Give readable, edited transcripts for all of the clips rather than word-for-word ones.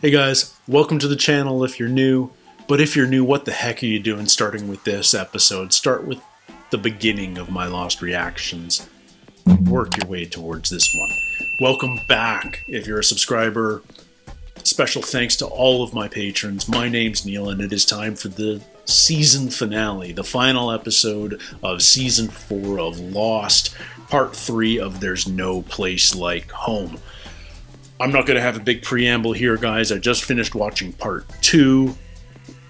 Hey guys, welcome to the channel if you're new. But if you're new, what the heck are you doing starting with this episode? Start with the beginning of my Lost Reactions. Work your way towards this one. Welcome back if you're a subscriber. Special thanks to all of my patrons. My name's Neil and it is time for the season finale, the final episode of season 4 of Lost, part 3 of There's No Place Like Home. I'm not going to have a big preamble here, guys. I just finished watching part 2.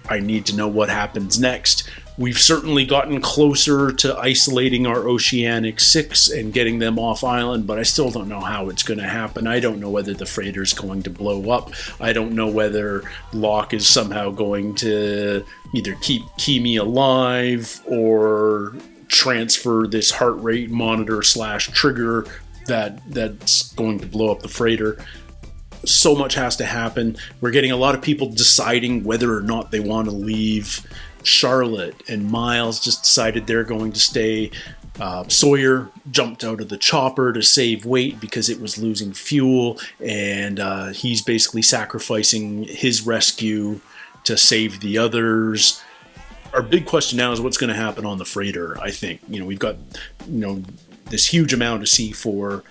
I need to know what happens next. We've certainly gotten closer to isolating our Oceanic 6 and getting them off island, but I still don't know how it's going to happen. I don't know whether the freighter's going to blow up. I don't know whether Locke is somehow going to either keep Kimi alive or transfer this heart rate monitor / trigger that's going to blow up the freighter. So much has to happen. We're getting a lot of people deciding whether or not they want to leave. Charlotte and Miles just decided they're going to stay. Sawyer jumped out of the chopper to save weight because it was losing fuel, and he's basically sacrificing his rescue to save the others. Our big question now is what's going to happen on the freighter. I think we've got this huge amount of C4.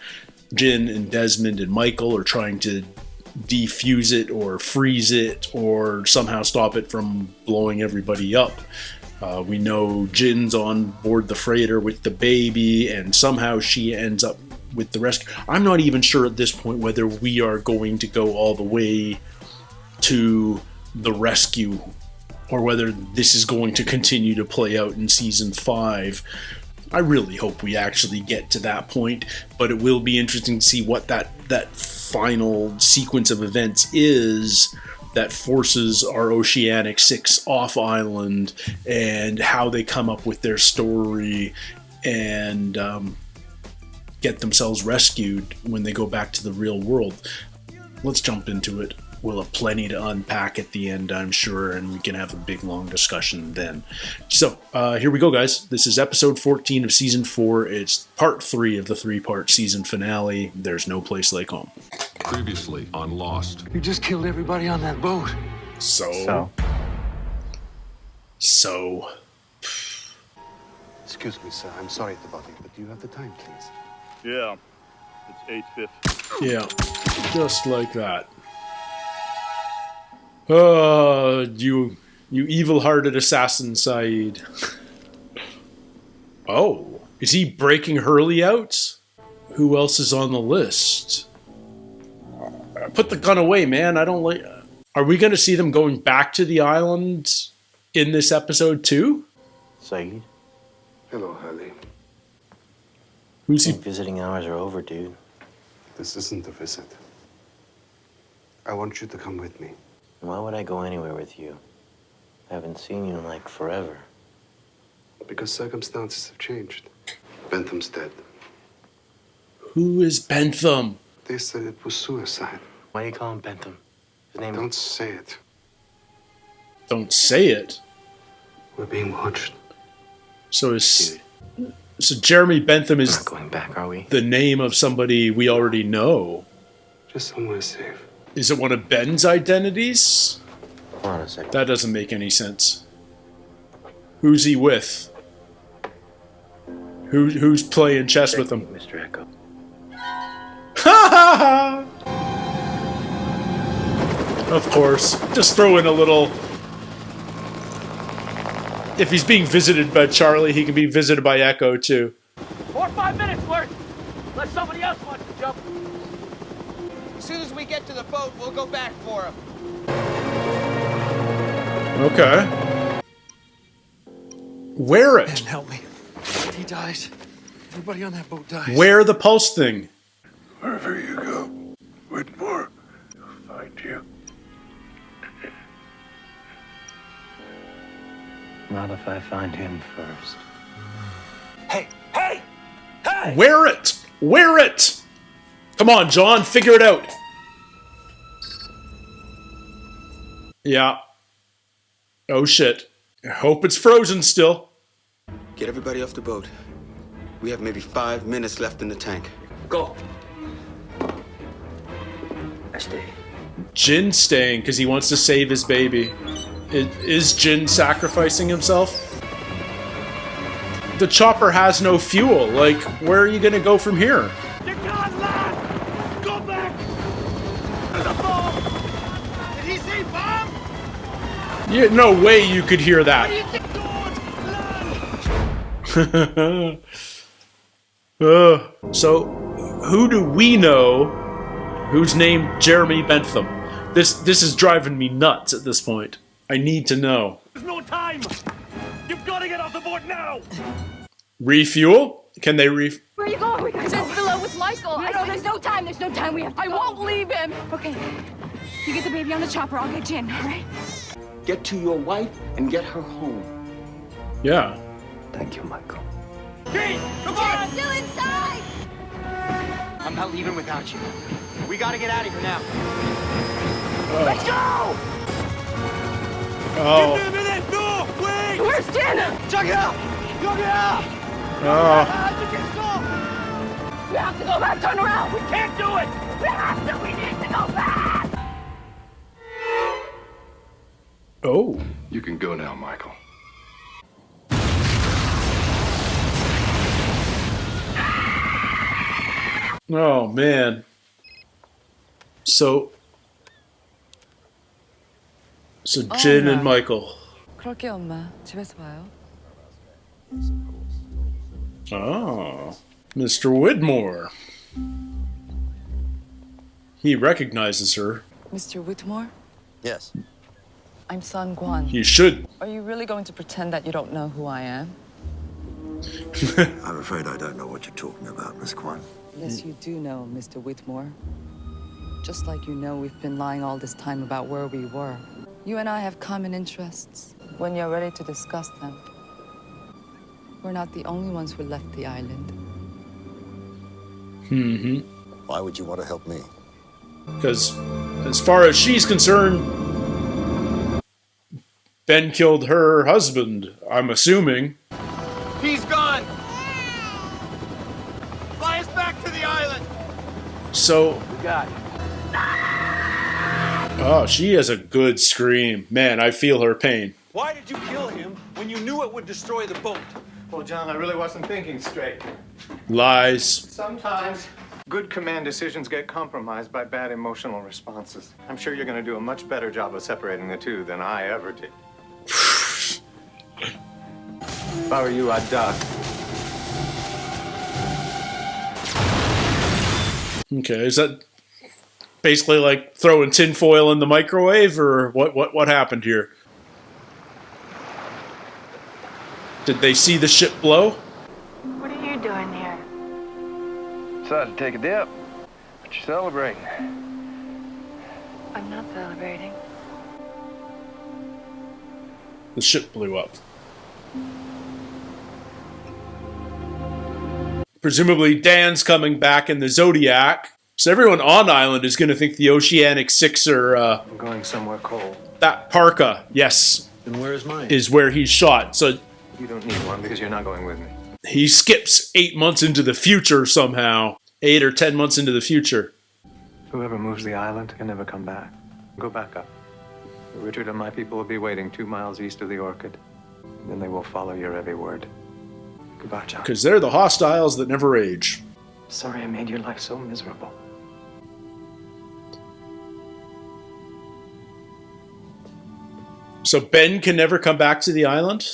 Jin and Desmond and Michael are trying to defuse it or freeze it or somehow stop it from blowing everybody up. We know Jin's on board the freighter with the baby and somehow she ends up with the rescue. I'm not even sure at this point whether we are going to go all the way to the rescue or whether this is going to continue to play out in season 5. I really hope we actually get to that point, but it will be interesting to see what that final sequence of events is that forces our Oceanic 6 off island and how they come up with their story and get themselves rescued when they go back to the real world. Let's jump into it. We'll have plenty to unpack at the end, I'm sure, and we can have a big, long discussion then. So, here we go, guys. This is episode 14 of season 4. It's part 3 of the 3-part season finale. There's No Place Like Home. Previously on Lost. You just killed everybody on that boat. So. Excuse me, sir. I'm sorry to bother you, but do you have the time, please? Yeah, it's 8:50. Yeah, just like that. Oh, you evil-hearted assassin, Saeed. Oh, is he breaking Hurley out? Who else is on the list? Put the gun away, man. I don't like... Are we going to see them going back to the island in this episode too? Saeed? Hello, Hurley. Who's he? Visiting hours are over, dude. This isn't a visit. I want you to come with me. Why would I go anywhere with you? I haven't seen you in like forever. Because circumstances have changed. Bentham's dead. Who is Bentham? They said it was suicide. Why do you call him Bentham? His name Don't say it. Don't say it. We're being watched. So Jeremy Bentham We're is not going back, are we? the name of somebody we already know. Just somewhere safe. Is it one of Ben's identities? Hold on a second. That doesn't make any sense. Who's he with? Who's playing chess with him? Mr. Echo. Ha ha ha! Of course. Just throw in a little... If he's being visited by Charlie, he can be visited by Echo too. 4 or 5 minutes worth. Unless somebody else wants to jump. As soon as we get to the boat, we'll go back for him. Okay. Wear it. Man, help me. He dies. Everybody on that boat dies. Wear the pulse thing. Wherever you go, Widmore will find you. Not if I find him first. Hey! Hey! Hey! Wear it. Wear it. Come on, John. Figure it out. Yeah. Oh, shit. I hope it's frozen still. Get everybody off the boat. We have maybe 5 minutes left in the tank. Go. I stay. Jin staying because he wants to save his baby. Is Jin sacrificing himself? The chopper has no fuel. Like, where are you gonna go from here? You can't land! Go back! There's a bomb! Did he say bomb? Yeah, no way you could hear that. What do you think? So, who do we know who's named Jeremy Bentham? This is driving me nuts at this point. I need to know. There's no time! You've got to get off the boat now! Refuel? Can they Where are you going? Just below with Michael. No, there's no time. There's no time. We have to I go. won't leave him. Okay. You get the baby on the chopper. I'll get Jin, all right? Get to your wife and get her home. Yeah. Thank you, Michael. Gee, come on! Still inside! I'm not leaving without you. We gotta get out of here now. Let's go! Oh. Give me a minute! No! Wait! Where's Jin? Check it out! Check it out! Oh. You can stop! We have to go back. Turn around. We can't do it! We have to. We need to go back. Oh. You can go now, Michael. Oh, man. So Jin and Michael. 그럴게 엄마. 집에서 봐요. Oh, Mr. Widmore. He recognizes her. Mr. Whitmore? Yes. I'm Sun Guan. He should. Are you really going to pretend that you don't know who I am? I'm afraid I don't know what you're talking about, Miss Kwan. Yes, you do know, Mr. Whitmore. Just like you know we've been lying all this time about where we were. You and I have common interests. When you're ready to discuss them, we're not the only ones who left the island. Mm-hmm. Why would you want to help me? Because as far as she's concerned, Ben killed her husband, I'm assuming. He's gone! Fly us back to the island! So, We got it. oh, she has a good scream. Man, I feel her pain. Why did you kill him when you knew it would destroy the boat? Well, John, I really wasn't thinking straight. Lies. Sometimes good command decisions get compromised by bad emotional responses. I'm sure you're going to do a much better job of separating the two than I ever did. If I were you, I'd duck. Okay, is that basically like throwing tinfoil in the microwave, or what happened here? Did they see the ship blow? What are you doing here? Decided to take a dip. But you're celebrating. I'm not celebrating. The ship blew up. Presumably Dan's coming back in the Zodiac. So everyone on island is going to think the Oceanic 6 are, I'm going somewhere cold. that parka, yes, And where is mine? is where he's shot. So You don't need one because you're not going with me. he skips 8 months into the future somehow. 8 or 10 months into the future. Whoever moves the island can never come back. Go back up. Richard and my people will be waiting 2 miles east of the Orchid. Then they will follow your every word. Goodbye, John. Because they're the hostiles that never age. Sorry I made your life so miserable. So Ben can never come back to the island?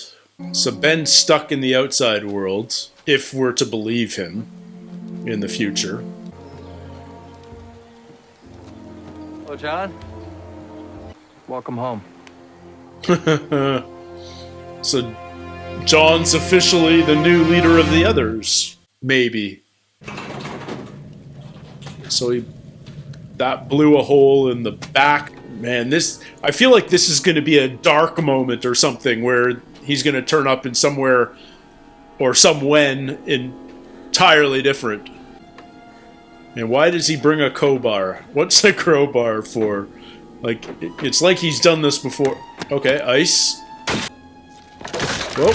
So Ben's stuck in the outside world, if we're to believe him, in the future. Hello, John. Welcome home. So John's officially the new leader of the others. Maybe. So that blew a hole in the back. Man, I feel like this is going to be a dark moment or something where he's going to turn up in somewhere or somewhen entirely different. And why does he bring a crowbar? What's a crowbar for? Like, it's like he's done this before. Okay, ice. Whoa.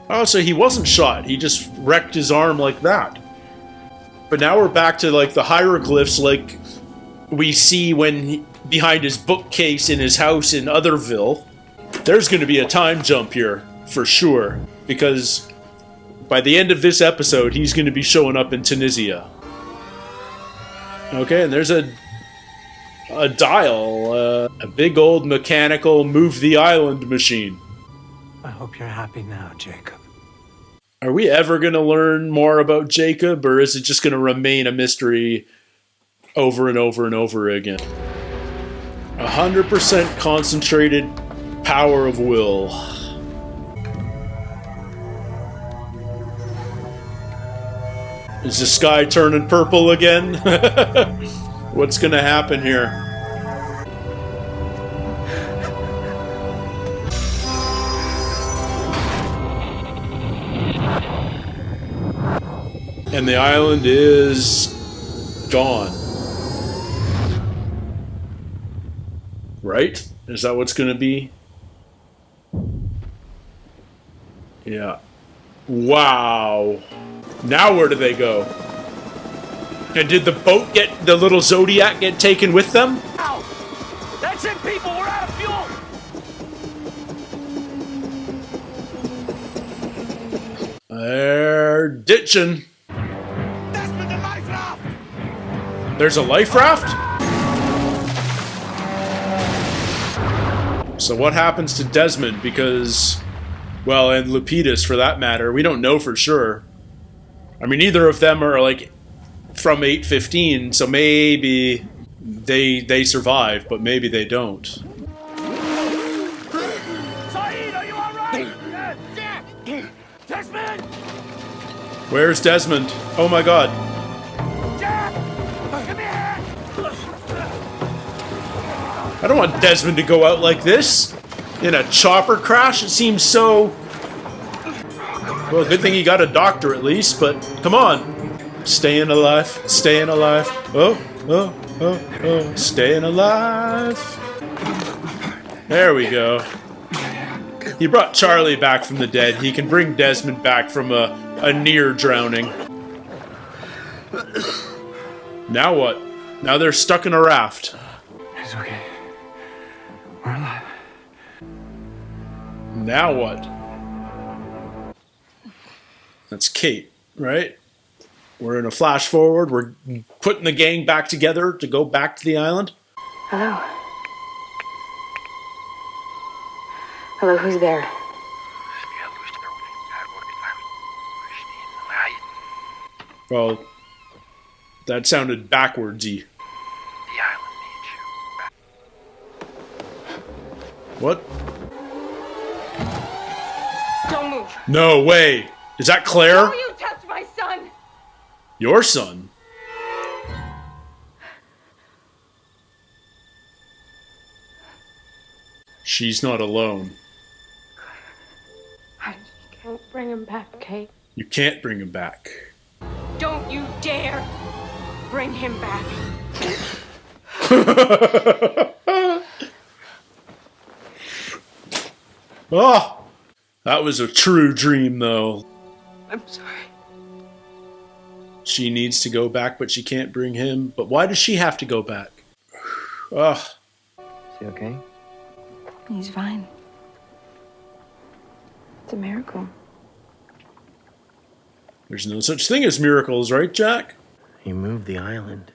Oh, so he wasn't shot. He just wrecked his arm like that. But now we're back to like the hieroglyphs like we see behind his bookcase in his house in Otherville. There's going to be a time jump here, for sure. Because by the end of this episode, he's going to be showing up in Tunisia. Okay, and there's a dial. A big old mechanical move the island machine. I hope you're happy now, Jacob. Are we ever going to learn more about Jacob, or is it just going to remain a mystery over and over and over again? 100% concentrated power of will. Is the sky turning purple again? What's going to happen here? And the island is gone. Right? Is that what's going to be? Yeah. Wow. Now where do they go? And did the boat get, the little Zodiac get taken with them? Ow! That's it, people! We're out of fuel! They're ditching. Desmond, the life raft! There's a life raft? So what happens to Desmond? Because, well, and Lapidus for that matter, we don't know for sure. I mean, neither of them are like from 815, so maybe they survive, but maybe they don't. Saeed, are you alright? Jack! Desmond! Where's Desmond? Oh my god. Jack! Come here! I don't want Desmond to go out like this. In a chopper crash, it seems so... Well, good thing he got a doctor at least, but come on. Staying alive, staying alive. Oh, oh, oh, oh, staying alive. There we go. He brought Charlie back from the dead. He can bring Desmond back from a near drowning. Now what? Now they're stuck in a raft. It's okay. We're alive. Now what? That's Kate, right? We're in a flash forward. We're putting the gang back together to go back to the island. Hello. Hello, who's there? Well, that sounded backwardsy. The island needs you. What? Don't move. No way. Is that Claire? Don't you touch my son! Your son? She's not alone. I can't bring him back, Kate. You can't bring him back. Don't you dare bring him back. Oh! That was a true dream, though. I'm sorry. She needs to go back, but she can't bring him. But why does she have to go back? Ugh. Is he okay? He's fine. It's a miracle. There's no such thing as miracles, right, Jack? He moved the island.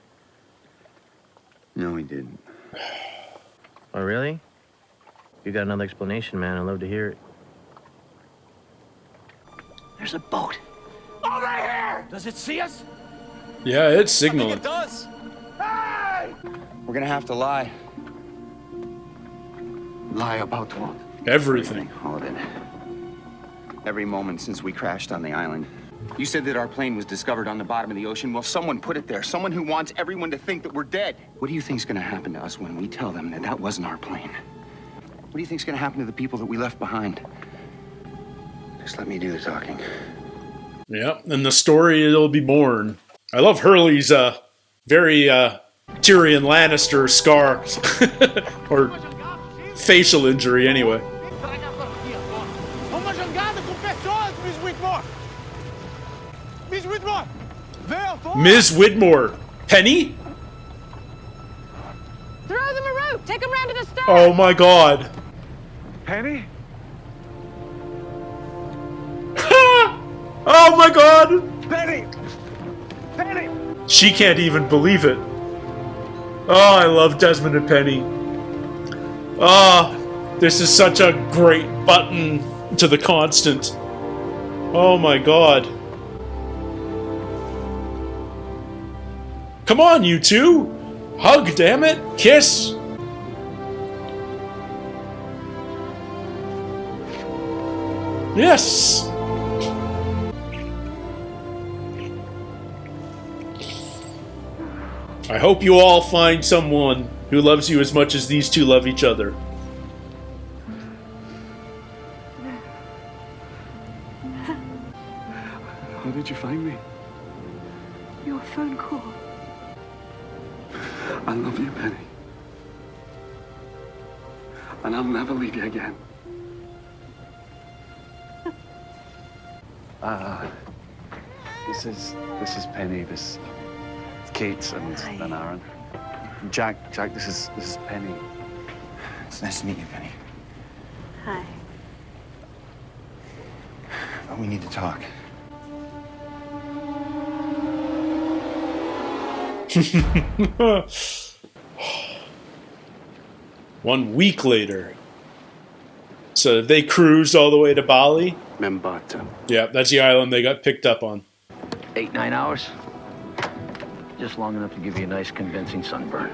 No, he didn't. Oh, really? You got another explanation, man. I'd love to hear it. There's a boat. Over here! Does it see us? Yeah, it's signaling. It does. Hey! We're gonna have to lie. Lie about what? Everything. All of it. Every moment since we crashed on the island. You said that our plane was discovered on the bottom of the ocean. Well, someone put it there. Someone who wants everyone to think that we're dead. What do you think's gonna happen to us when we tell them that that wasn't our plane? What do you think's gonna happen to the people that we left behind? Just let me do the talking. Yep, and the story will be born. I love Hurley's very Tyrion Lannister scar. Or facial injury, anyway. Uma jangada com pessoas, Miss Widmore! Miss Widmore! Ms. Widmore. Penny? Throw them a rope. Take them round to the stern. Oh my god. Penny? Oh my god! Penny! Penny! She can't even believe it. Oh, I love Desmond and Penny. Ah, this is such a great button to the constant. Oh my god. Come on, you two! Hug, damn it! Kiss! Yes! I hope you all find someone who loves you as much as these two love each other. How did you find me? Your phone call. I love you, Penny. And I'll never leave you again. This is Penny. This is Kate and Aaron. Jack, this is Penny. It's nice to meet you, Penny. Hi. But we need to talk. One week later. So they cruised all the way to Bali? Membata. Yeah, that's the island they got picked up on. 8-9 hours. Just long enough to give you a nice convincing sunburn.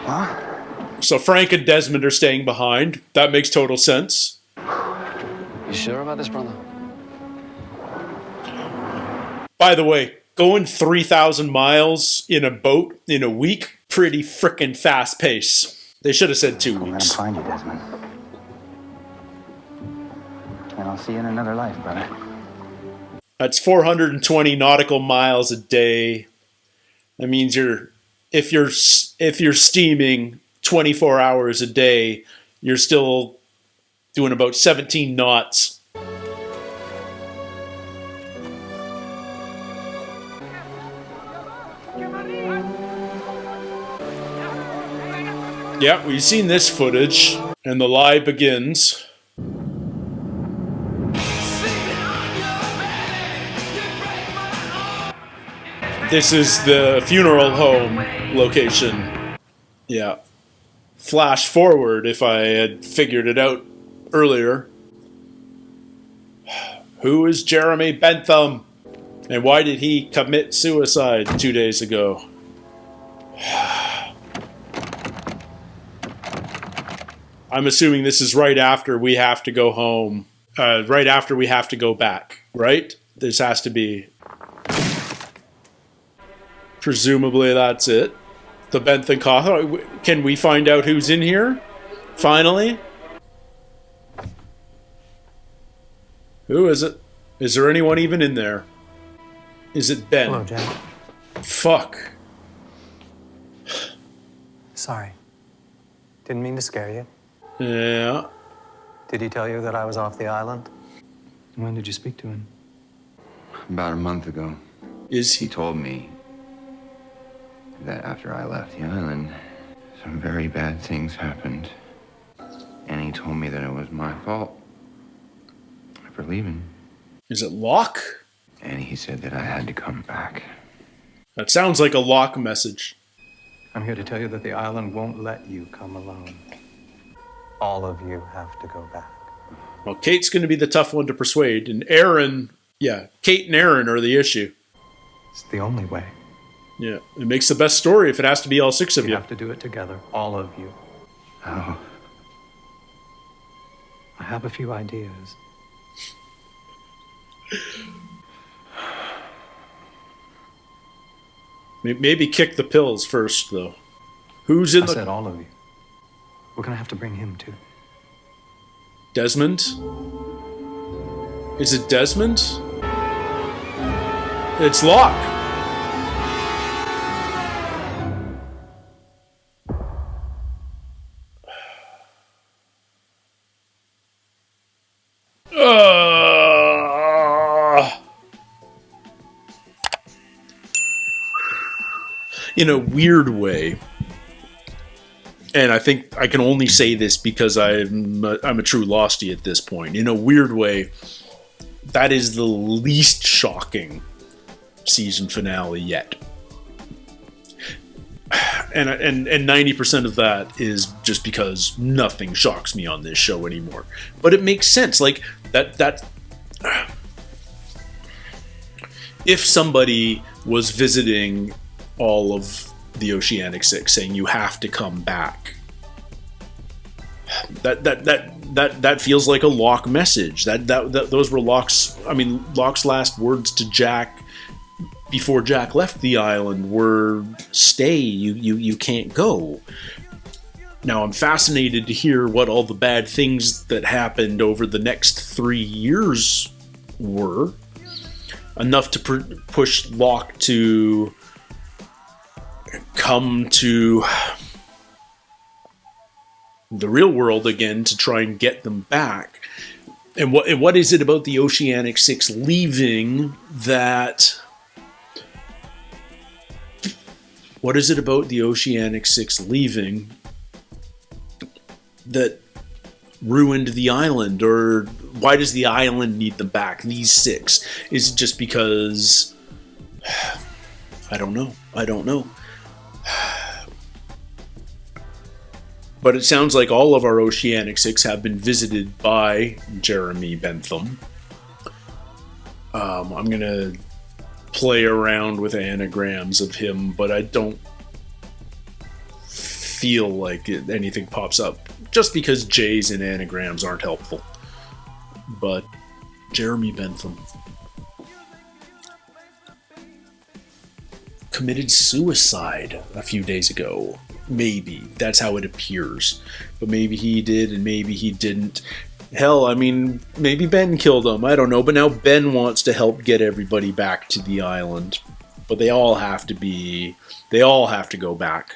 Huh? So Frank and Desmond are staying behind. That makes total sense. You sure about this, brother? By the way, going 3,000 miles in a boat in a week, pretty frickin' fast pace. They should have said 2 I'm gonna weeks. find you, Desmond. And I'll see you in another life, brother. That's 420 nautical miles a day. That means if you're steaming 24 hours a day, you're still doing about 17 knots. Yeah, we've seen this footage, and the lie begins. This is the funeral home location. Yeah. Flash forward if I had figured it out earlier. Who is Jeremy Bentham? And why did he commit suicide 2 days ago? I'm assuming this is right after we have to go home. Right after we have to go back, right? This has to be... Presumably that's it. The Bentham coffin. Can we find out who's in here? Finally? Who is it? Is there anyone even in there? Is it Ben? Hello, Jack. Fuck. Sorry. Didn't mean to scare you. Yeah. Did he tell you that I was off the island? When did you speak to him? About a month ago. Is He told me that after I left the island, some very bad things happened. And he told me that it was my fault for leaving. Is it Locke? And he said that I had to come back. That sounds like a Locke message. I'm here to tell you that the island won't let you come alone. All of you have to go back. Well, Kate's going to be the tough one to persuade, and Aaron, yeah, Kate and Aaron are the issue. It's the only way. Yeah, it makes the best story if it has to be all six of You you. have to do it together, all of you. Oh. I have a few ideas. Maybe kick the pills first, though. Who's in I the... said all of you. We're gonna have to bring him too. Desmond? Is it Desmond? It's Locke. in a weird way, and I think I can only say this because I'm a true lostie at this point, in a weird way, that is the least shocking season finale yet. And 90% of that is just because nothing shocks me on this show anymore. But it makes sense. Like, that if somebody was visiting all of the Oceanic Six saying you have to come back, that feels like a Locke message. Those were Locke's last words to Jack before Jack left the island were, stay, you can't go. Now, I'm fascinated to hear what all the bad things that happened over the next 3 years were. Enough to push Locke to come to the real world again to try and get them back. And what is it about the Oceanic Six leaving that... What is it about the Oceanic Six leaving that ruined the island? Or why does the island need them back, these six? Is it just because... I don't know. But it sounds like all of our Oceanic Six have been visited by Jeremy Bentham. I'm going to play around with anagrams of him, but I don't feel like anything pops up, just because J's and anagrams aren't helpful. But Jeremy Bentham committed suicide a few days ago. Maybe. That's how it appears. But maybe he did and maybe he didn't. Hell, maybe Ben killed him. I don't know. But now Ben wants to help get everybody back to the island. But they all have to go back.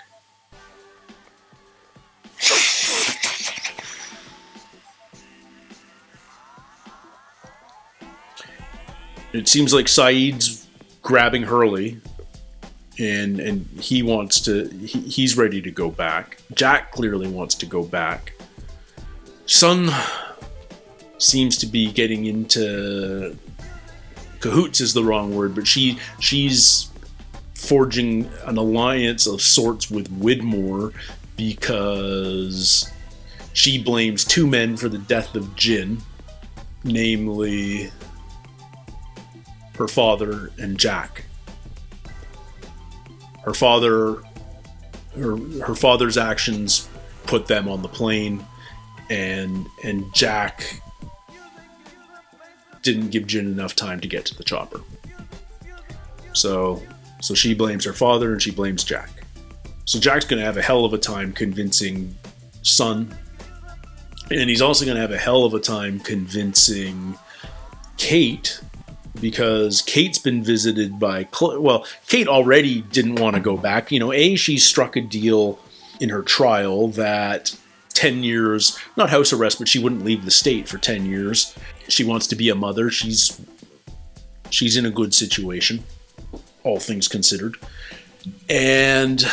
It seems like Saeed's grabbing Hurley. And he's ready to go back. Jack clearly wants to go back. Sun seems to be getting into cahoots is the wrong word, but she's forging an alliance of sorts with Widmore because she blames two men for the death of Jin, namely her father and Jack. Her father's actions put them on the plane, and Jack didn't give Jin enough time to get to the chopper. So she blames her father and she blames Jack. So Jack's going to have a hell of a time convincing Sun, and he's also going to have a hell of a time convincing Kate, because Kate's been visited by... Kate already didn't want to go back. She struck a deal in her trial that 10 years, not house arrest, but she wouldn't leave the state for 10 years. She wants to be a mother. She's in a good situation, all things considered. And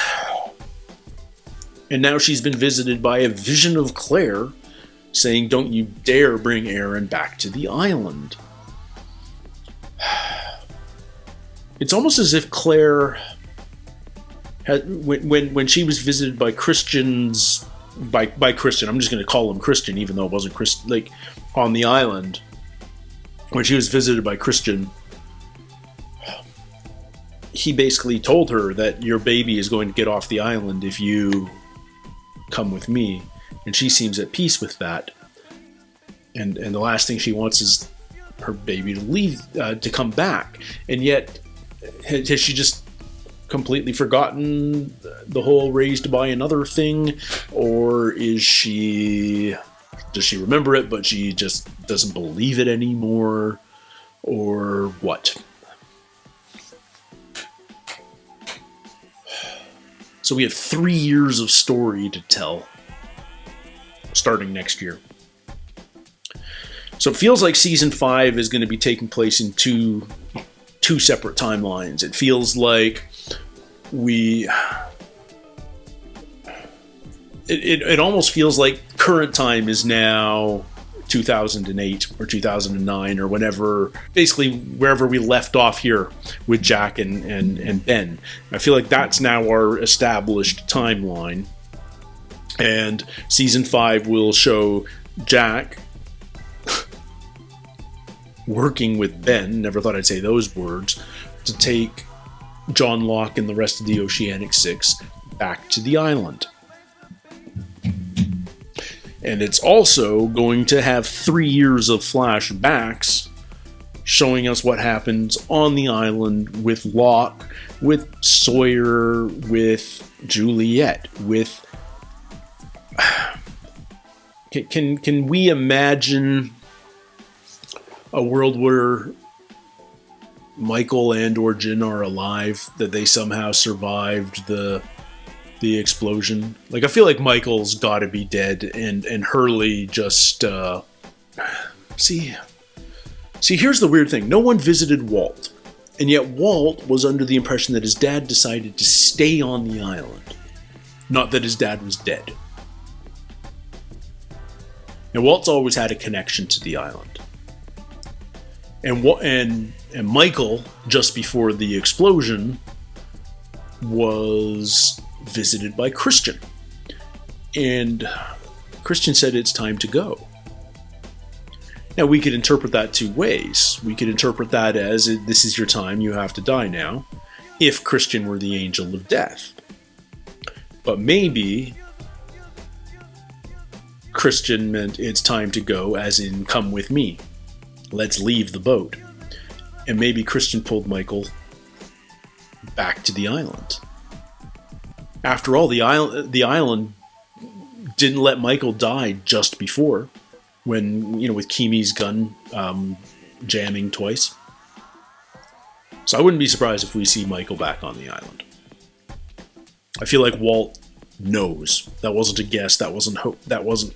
now she's been visited by a vision of Claire saying, don't you dare bring Aaron back to the island. It's almost as if Claire had, when she was visited by Christians, by Christian, I'm just going to call him Christian, even though it wasn't Christian, on the island, when she was visited by Christian, he basically told her that your baby is going to get off the island if you come with me, and she seems at peace with that, and the last thing she wants is her baby to leave, to come back. And yet, has she just completely forgotten the whole raised by another thing, or does she remember it but she just doesn't believe it anymore, or what? So we have 3 years of story to tell starting next year. So it feels like season 5 is going to be taking place in two separate timelines. It feels like it almost feels like current time is now 2008 or 2009 or whenever, basically wherever we left off here with Jack and Ben. I feel like that's now our established timeline. And season 5 will show Jack working with Ben, never thought I'd say those words, to take John Locke and the rest of the Oceanic Six back to the island. And it's also going to have 3 years of flashbacks showing us what happens on the island with Locke, with Sawyer, with Juliet, with... Can we imagine a world where Michael and or Jin are alive, that they somehow survived the explosion? Like, I feel like Michael's got to be dead, and Hurley just see, here's the weird thing. No one visited Walt, and yet Walt was under the impression that his dad decided to stay on the island, not that his dad was dead. And Walt's always had a connection to the island. And Michael, just before the explosion, was visited by Christian. And Christian said it's time to go. Now, we could interpret that two ways. We could interpret that as, this is your time, you have to die now, if Christian were the angel of death. But maybe Christian meant it's time to go, as in, come with me. Let's leave the boat. And maybe Christian pulled Michael back to the island. After all, the island didn't let Michael die just before, when, with Kimi's gun jamming twice. So I wouldn't be surprised if we see Michael back on the island. I feel like Walt knows. That wasn't a guess. That wasn't hope. That wasn't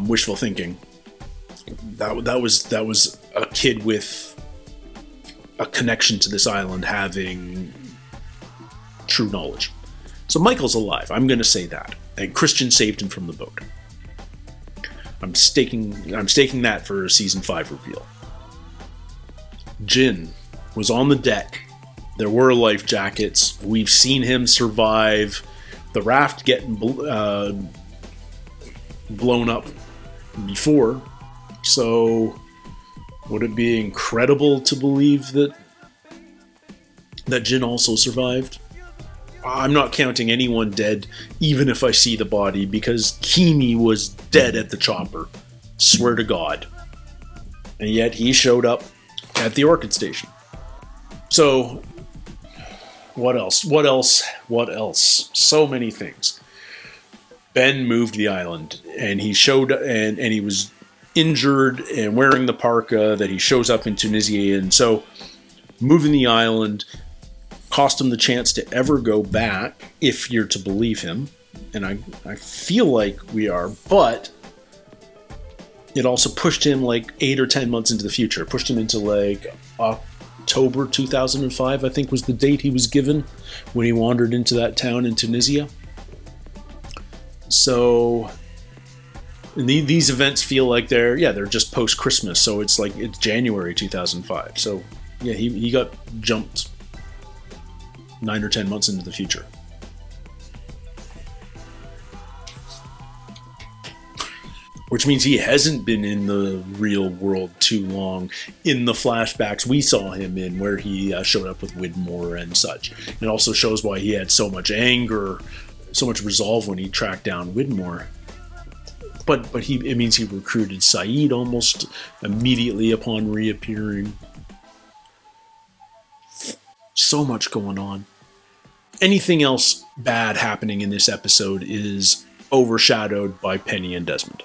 wishful thinking. That was a kid with a connection to this island having true knowledge. So Michael's alive. I'm going to say that. And Christian saved him from the boat. I'm staking that for a season 5 reveal. Jin was on the deck. There were life jackets. We've seen him survive the raft getting blown up before. So would it be incredible to believe that Jin also survived? I'm not counting anyone dead, even if I see the body, because Kimi was dead at the chopper. Swear to God. And yet he showed up at the Orchid Station. So, what else? So many things. Ben moved the island, and he showed, and he was injured and wearing the parka that he shows up in Tunisia, and so moving the island cost him the chance to ever go back, if you're to believe him, and I feel like we are, but it also pushed him like 8 or 10 months into the future. It pushed him into like October 2005, I think was the date he was given when he wandered into that town in Tunisia. So these events feel like they're just post-Christmas, so it's January 2005. So yeah, he got jumped 9 or 10 months into the future. Which means he hasn't been in the real world too long. In the flashbacks we saw him in, where he showed up with Widmore and such. It also shows why he had so much anger, so much resolve when he tracked down Widmore. But it means he recruited Saeed almost immediately upon reappearing. So much going on. Anything else bad happening in this episode is overshadowed by Penny and Desmond.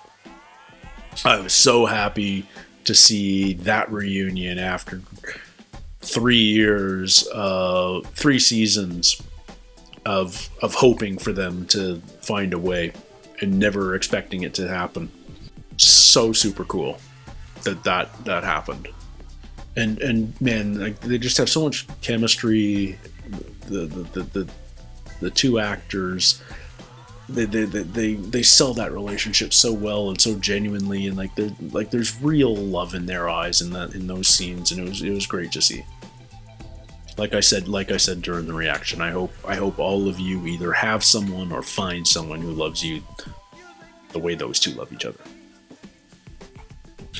I was so happy to see that reunion after 3 years, 3 seasons of hoping for them to find a way and never expecting it to happen. So super cool that happened. And man, they just have so much chemistry. the two actors, they sell that relationship so well and so genuinely, and there's real love in their eyes in those scenes, and it was great to see. Like I said during the reaction, I hope all of you either have someone or find someone who loves you the way those two love each other.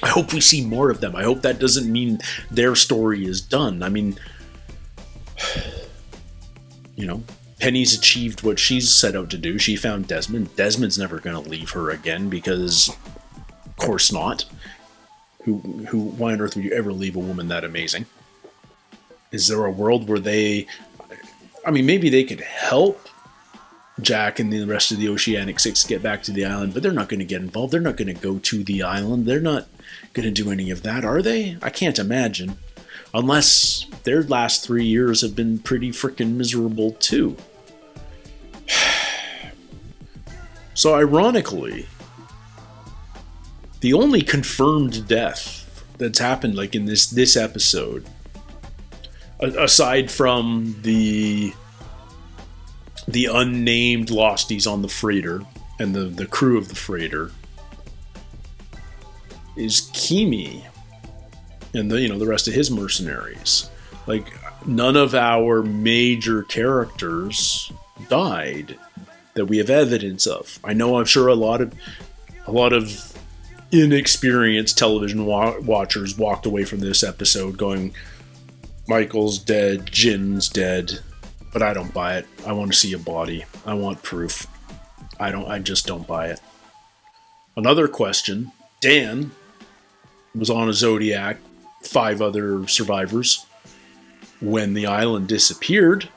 I hope we see more of them. I hope that doesn't mean their story is done. I mean, Penny's achieved what she's set out to do. She found Desmond. Desmond's never going to leave her again because, of course not. Why on earth would you ever leave a woman that amazing? Is there a world where maybe they could help Jack and the rest of the Oceanic Six get back to the island, but they're not going to get involved. They're not going to go to the island. They're not going to do any of that, are they? I can't imagine. Unless their last 3 years have been pretty freaking miserable too. So ironically, the only confirmed death that's happened in this episode, aside from the unnamed losties on the freighter and the crew of the freighter, is Kimi and the rest of his mercenaries. None of our major characters died that we have evidence of. I'm sure a lot of inexperienced television watchers walked away from this episode going, Michael's dead, Jin's dead, but I don't buy it. I want to see a body. I want proof. I just don't buy it. Another question, Dan was on a Zodiac, 5 other survivors. When the island disappeared,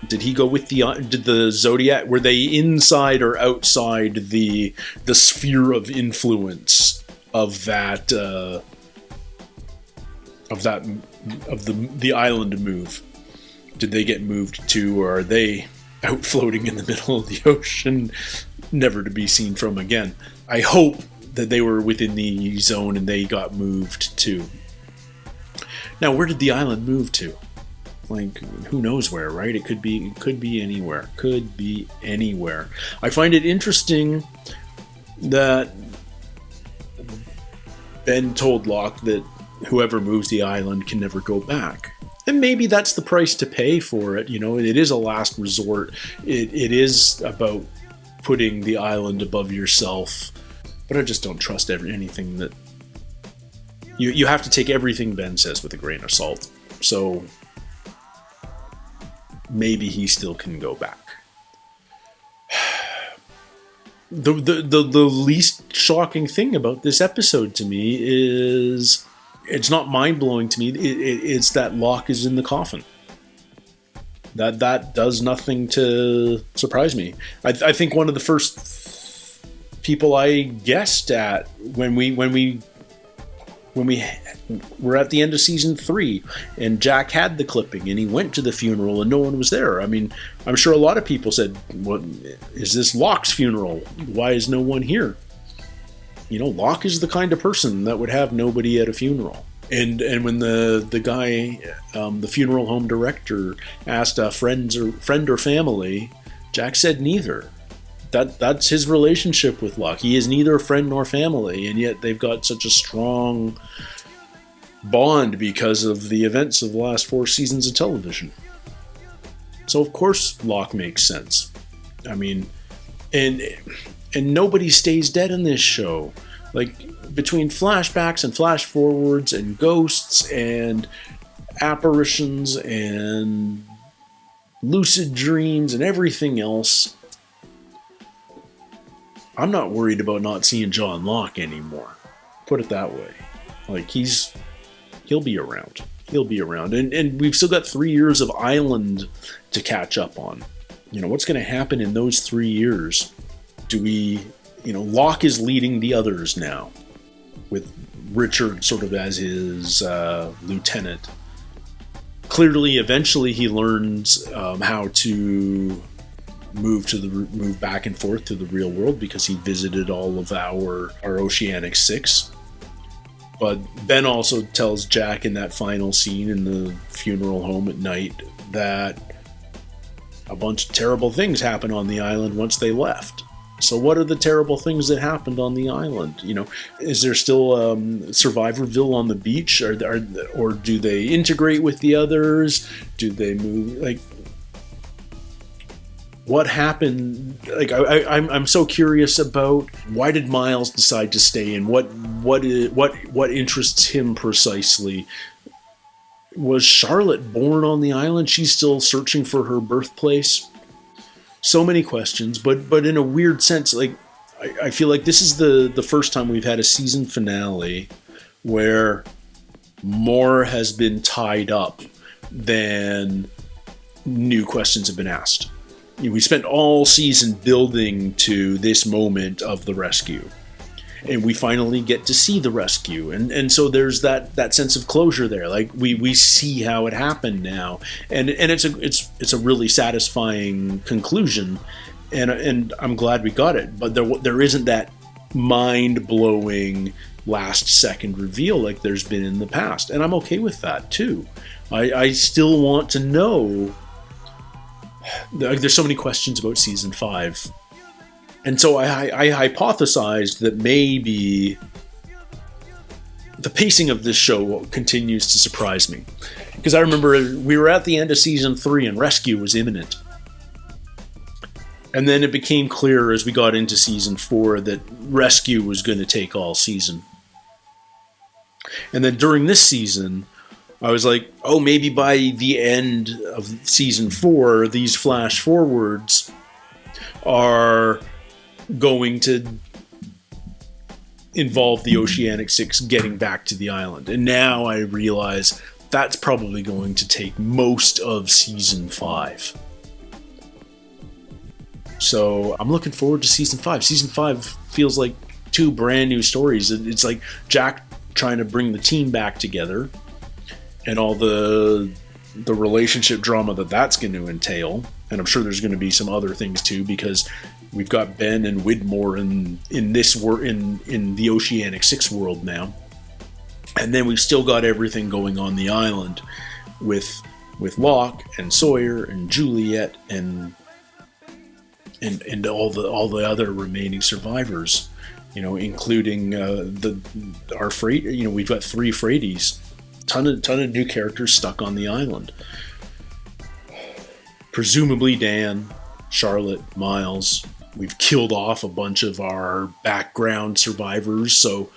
did he go with did the Zodiac, were they inside or outside the sphere of influence of the island move? Did they get moved to, or are they out floating in the middle of the ocean, never to be seen from again? I hope that they were within the zone and they got moved too. Now, where did the island move to? Who knows where, right? It could be anywhere. Could be anywhere. I find it interesting that Ben told Locke that whoever moves the island can never go back. And maybe that's the price to pay for it. It is a last resort. It is about putting the island above yourself. But I just don't trust anything that... You have to take everything Ben says with a grain of salt. So maybe he still can go back. The least shocking thing about this episode to me is... It's not mind-blowing to me. It's that Locke is in the coffin. That does nothing to surprise me. I think one of the first people I guessed at when we were at the end of season 3 and Jack had the clipping and he went to the funeral and no one was there. I'm sure a lot of people said, "What is this Locke's funeral? Why is no one here?" Locke is the kind of person that would have nobody at a funeral. And when the guy, the funeral home director, asked friend or family, Jack said neither. That's his relationship with Locke. He is neither a friend nor family, and yet they've got such a strong bond because of the events of the last 4 seasons of television. So of course Locke makes sense. And nobody stays dead in this show. Between flashbacks and flash forwards and ghosts and apparitions and lucid dreams and everything else, I'm not worried about not seeing John Locke anymore. Put it that way. He'll be around. He'll be around. And we've still got 3 years of Island to catch up on. What's going to happen in those 3 years? Locke is leading the others now, with Richard sort of as his lieutenant. Clearly, eventually he learns how to move back and forth to the real world because he visited all of our Oceanic Six. But Ben also tells Jack in that final scene in the funeral home at night that a bunch of terrible things happened on the island once they left. So what are the terrible things that happened on the island? You know, is there still Survivorville on the beach, or do they integrate with the others? Do they move? Like, what happened? Like, I'm so curious about why did Miles decide to stay, and what interests him precisely? Was Charlotte born on the island? She's still searching for her birthplace. So many questions, but in a weird sense, like I feel like this is the first time we've had a season finale where more has been tied up than new questions have been asked. You know, we spent all season building to this moment of the rescue, and we finally get to see the rescue, and so there's that sense of closure there. Like we see how it happened now, and it's a really satisfying conclusion, and I'm glad we got it. But there isn't that mind-blowing last second reveal like there's been in the past, and I'm okay with that too. I still want to know. There's so many questions about season 5. And so I hypothesized that maybe the pacing of this show continues to surprise me. Because I remember we were at the end of season 3 and rescue was imminent. And then it became clear as we got into season 4 that rescue was going to take all season. And then during this season, I was like, oh, maybe by the end of season 4, these flash forwards are going to involve the Oceanic 6 getting back to the island. And now I realize that's probably going to take most of season 5. So I'm looking forward to season 5. Season 5 feels like 2 brand new stories. It's like Jack trying to bring the team back together and all the relationship drama that's going to entail. And I'm sure there's going to be some other things too, because we've got Ben and Widmore in the Oceanic 6 world now. And then we've still got everything going on the island with Locke and Sawyer and Juliet and all the other remaining survivors, you know, including our freight. You know, we've got 3 freighties, ton of new characters stuck on the island. Presumably Dan, Charlotte, Miles. We've killed off a bunch of our background survivors, so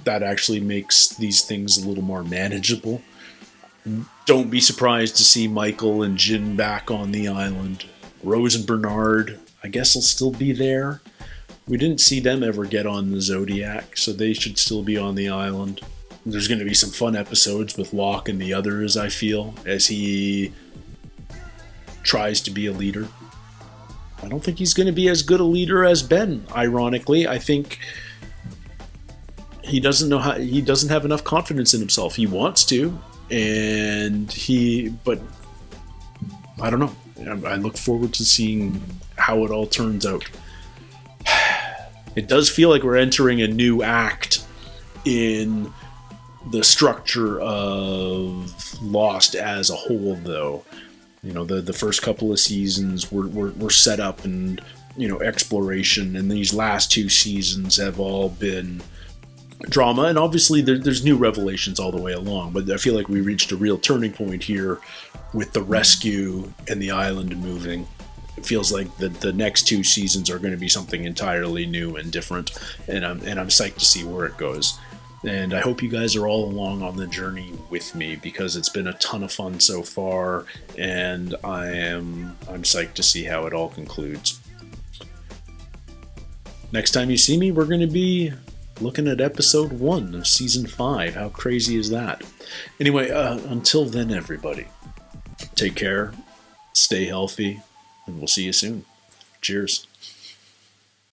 that actually makes these things a little more manageable. Don't be surprised to see Michael and Jin back on the island. Rose and Bernard, I guess, will still be there. We didn't see them ever get on the Zodiac, so they should still be on the island. There's going to be some fun episodes with Locke and the others, I feel, as he tries to be a leader. I don't think he's going to be as good a leader as Ben, ironically. I think he doesn't have enough confidence in himself. He wants to, but I don't know. I look forward to seeing how it all turns out. It does feel like we're entering a new act in the structure of Lost as a whole, though. You know, the first couple of seasons were set up and, you know, exploration, and these last 2 seasons have all been drama, and obviously there's new revelations all the way along, but I feel like we reached a real turning point here with the rescue and the island moving. It feels like the next 2 seasons are going to be something entirely new and different, and I'm psyched to see where it goes. And I hope you guys are all along on the journey with me, because it's been a ton of fun so far, and I'm psyched to see how it all concludes. Next time you see me, we're going to be looking at episode 1 of season 5. How crazy is that? Anyway, until then, everybody, take care, stay healthy, and we'll see you soon. Cheers.